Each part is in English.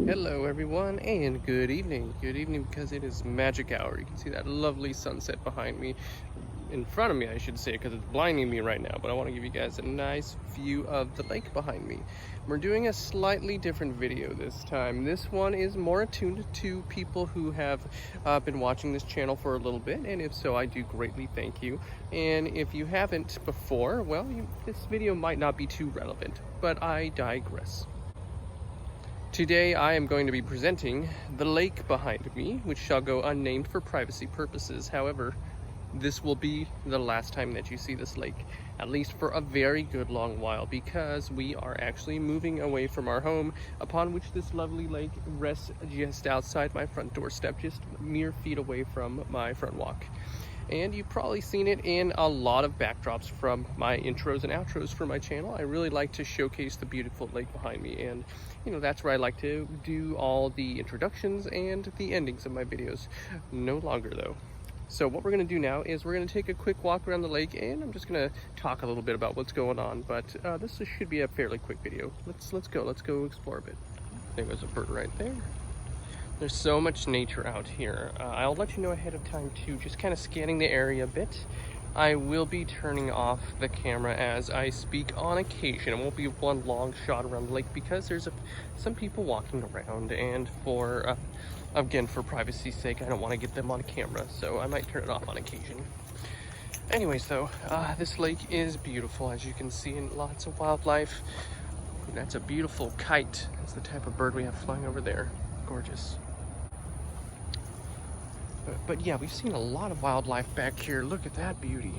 Hello everyone, and good evening. Good evening because it is magic hour. You can see that lovely sunset behind me, in front of me I should say, because it's blinding me right now, but I want to give you guys a nice view of the lake behind me. We're doing a slightly different video this time. This one is more attuned to people who have been watching this channel for a little bit, and if so, I do greatly thank you. And if you haven't before, well, this video might not be too relevant, but I digress. Today I am going to be presenting the lake behind me, which shall go unnamed for privacy purposes. However, this will be the last time that you see this lake, at least for a very good long while, because we are actually moving away from our home, upon which this lovely lake rests just outside my front doorstep, just mere feet away from my front walk. And you've probably seen it in a lot of backdrops from my intros and outros for my channel. I really like to showcase the beautiful lake behind me, and that's where I like to do all the introductions and the endings of my videos. No longer though. So what we're going to do now is we're going to take a quick walk around the lake, and I'm just going to talk a little bit about what's going on, but this should be a fairly quick video. Let's go explore a bit. There goes a bird right there. There's so much nature out here. I'll let you know ahead of time too, just kind of scanning the area a bit. I will be turning off the camera as I speak on occasion. It won't be one long shot around the lake because there's some people walking around, and again, for privacy's sake, I don't want to get them on camera, so I might turn it off on occasion. Anyways though, this lake is beautiful, as you can see, and lots of wildlife. That's a beautiful kite. That's the type of bird we have flying over there. Gorgeous. But yeah, we've seen a lot of wildlife back here. Look at that beauty.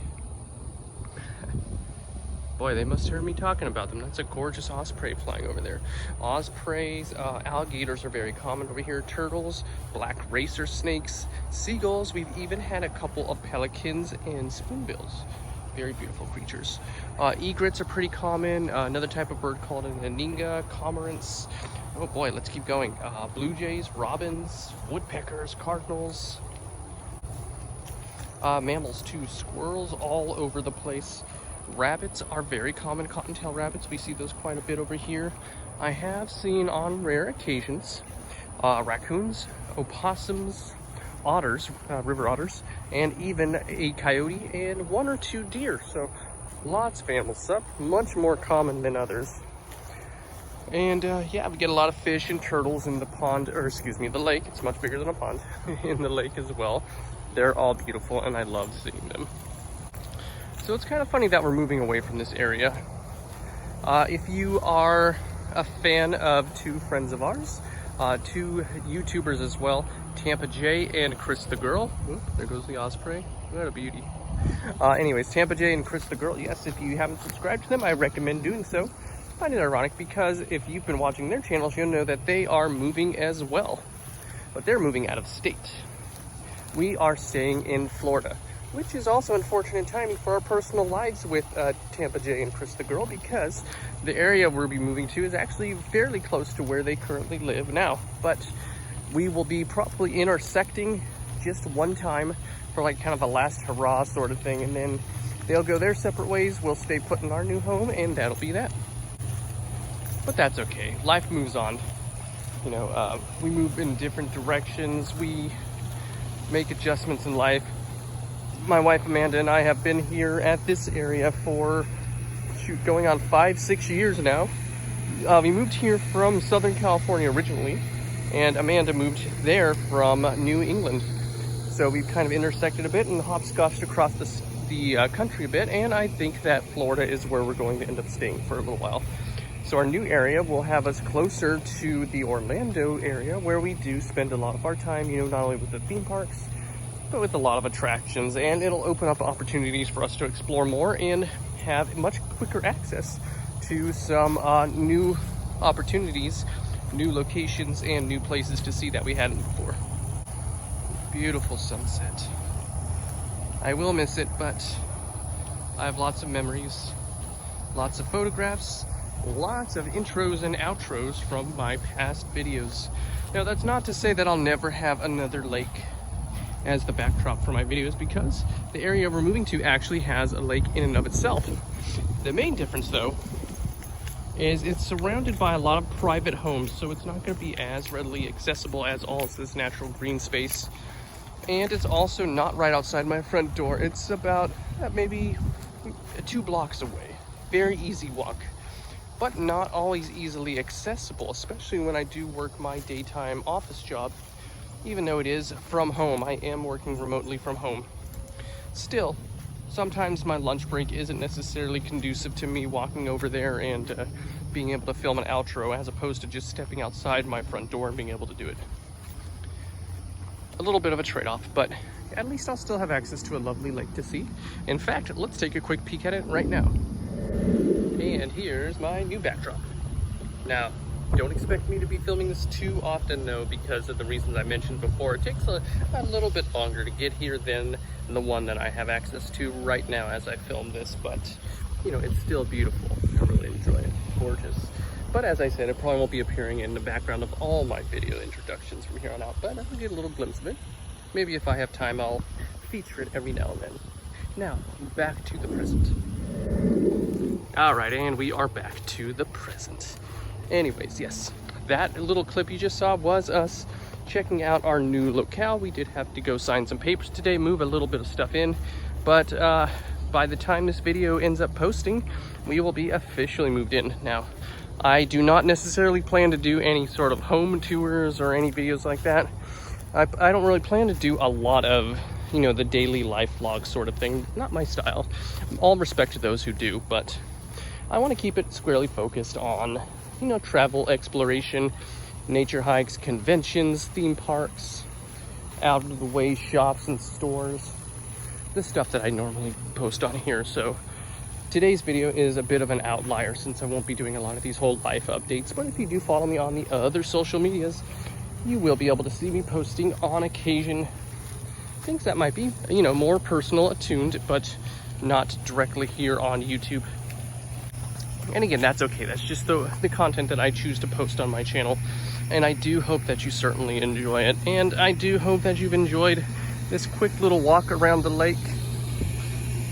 Boy, they must have heard me talking about them. That's a gorgeous osprey flying over there. Ospreys, alligators are very common over here. Turtles, black racer snakes, seagulls. We've even had a couple of pelicans and spoonbills. Very beautiful creatures. Egrets are pretty common. Another type of bird called an aninga, cormorants. Oh boy, let's keep going. Blue jays, robins, woodpeckers, cardinals. Mammals too, squirrels all over the place. Rabbits are very common, cottontail rabbits. We see those quite a bit over here. I have seen on rare occasions raccoons, opossums, otters, river otters, and even a coyote and one or two deer. So lots of animal stuff, much more common than others. And yeah, we get a lot of fish and turtles in the pond, or excuse me, the lake. It's much bigger than a pond in the lake as well. They're all beautiful, and I love seeing them. So it's kind of funny that we're moving away from this area. If you are a fan of two friends of ours, two YouTubers as well, Tampa J and Chris the Girl. Oop, there goes the osprey. What a beauty. Anyways, Tampa J and Chris the Girl, yes, if you haven't subscribed to them, I recommend doing so. I find it ironic because if you've been watching their channels, you'll know that they are moving as well. But they're moving out of state. We are staying in Florida, which is also unfortunate timing for our personal lives with Tampa J and Chris the Girl, because the area we'll be moving to is actually fairly close to where they currently live now. But we will be probably intersecting just one time for like kind of a last hurrah sort of thing, and then they'll go their separate ways. We'll stay put in our new home, and that'll be that. But that's okay. Life moves on. We move in different directions. We make adjustments in life. My wife Amanda and I have been here at this area for going on 5-6 years now. We moved here from Southern California originally, and Amanda moved there from New England. So we've kind of intersected a bit and hopscotched across the country a bit, and I think that Florida is where we're going to end up staying for a little while. So our new area will have us closer to the Orlando area, where we do spend a lot of our time, not only with the theme parks, but with a lot of attractions, and it'll open up opportunities for us to explore more and have much quicker access to some new opportunities, new locations, and new places to see that we hadn't before. Beautiful sunset. I will miss it, but I have lots of memories, lots of photographs, lots of intros and outros from my past videos. Now, that's not to say that I'll never have another lake as the backdrop for my videos, because the area we're moving to actually has a lake in and of itself. The main difference though is it's surrounded by a lot of private homes, so it's not going to be as readily accessible as all of this natural green space. And it's also not right outside my front door. It's about maybe 2 blocks away. Very easy walk, but not always easily accessible, especially when I do work my daytime office job. Even though it is from home, I am working remotely from home. Still, sometimes my lunch break isn't necessarily conducive to me walking over there and being able to film an outro, as opposed to just stepping outside my front door and being able to do it. A little bit of a trade-off, but at least I'll still have access to a lovely lake to see. In fact, let's take a quick peek at it right now. And here's my new backdrop. Now, don't expect me to be filming this too often though, because of the reasons I mentioned before. It takes a little bit longer to get here than the one that I have access to right now as I film this, but you know, it's still beautiful. I really enjoy it. Gorgeous. But as I said, it probably won't be appearing in the background of all my video introductions from here on out, but I'll get a little glimpse of it. Maybe if I have time, I'll feature it every now and then. Now, back to the present. All right, and we are back to the present. Anyways, yes, that little clip you just saw was us checking out our new locale. We did have to go sign some papers today, move a little bit of stuff in, but by the time this video ends up posting, we will be officially moved in. Now, I do not necessarily plan to do any sort of home tours or any videos like that. I don't really plan to do a lot of, you know, the daily life vlog sort of thing. Not my style. All respect to those who do, but I want to keep it squarely focused on, you know, travel, exploration, nature hikes, conventions, theme parks, out of the way shops and stores, the stuff that I normally post on here. So today's video is a bit of an outlier since I won't be doing a lot of these whole life updates, but if you do follow me on the other social medias, you will be able to see me posting on occasion things that might be, you know, more personal attuned, but not directly here on YouTube. And again, that's okay. That's just the content that I choose to post on my channel. And I do hope that you certainly enjoy it. And I do hope that you've enjoyed this quick little walk around the lake.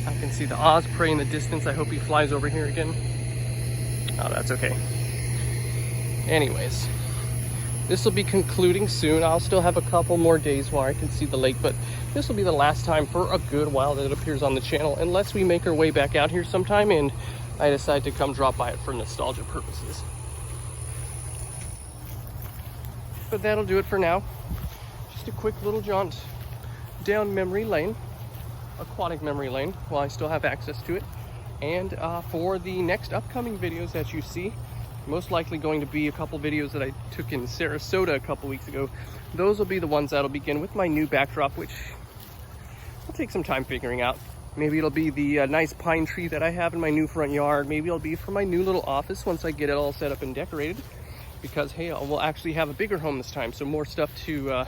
I can see the osprey in the distance. I hope he flies over here again. Oh, that's okay. Anyways, this will be concluding soon. I'll still have a couple more days where I can see the lake, but this will be the last time for a good while that it appears on the channel, unless we make our way back out here sometime and I decide to come drop by it for nostalgia purposes. But that'll do it for now. Just a quick little jaunt down memory lane, aquatic memory lane, while I still have access to it. And for the next upcoming videos that you see, most likely going to be a couple videos that I took in Sarasota a couple weeks ago. Those will be the ones that'll begin with my new backdrop, which will take some time figuring out. Maybe it'll be the nice pine tree that I have in my new front yard. Maybe it'll be for my new little office once I get it all set up and decorated. Because, hey, we'll actually have a bigger home this time, so more stuff to,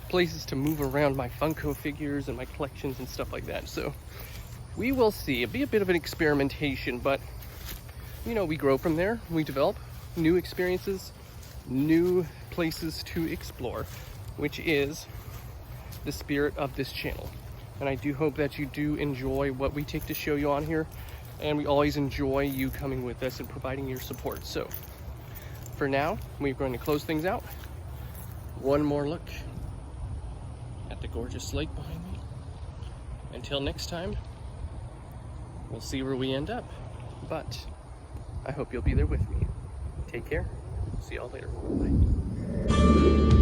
places to move around my Funko figures and my collections and stuff like that. So we will see. It'll be a bit of an experimentation, but you know, we grow from there. We develop new experiences, new places to explore, which is the spirit of this channel. And I do hope that you do enjoy what we take to show you on here, and we always enjoy you coming with us and providing your support. So for now, we're going to close things out. One more look at the gorgeous lake behind me. Until next time, we'll see where we end up, but I hope you'll be there with me. Take care. See y'all later. Bye.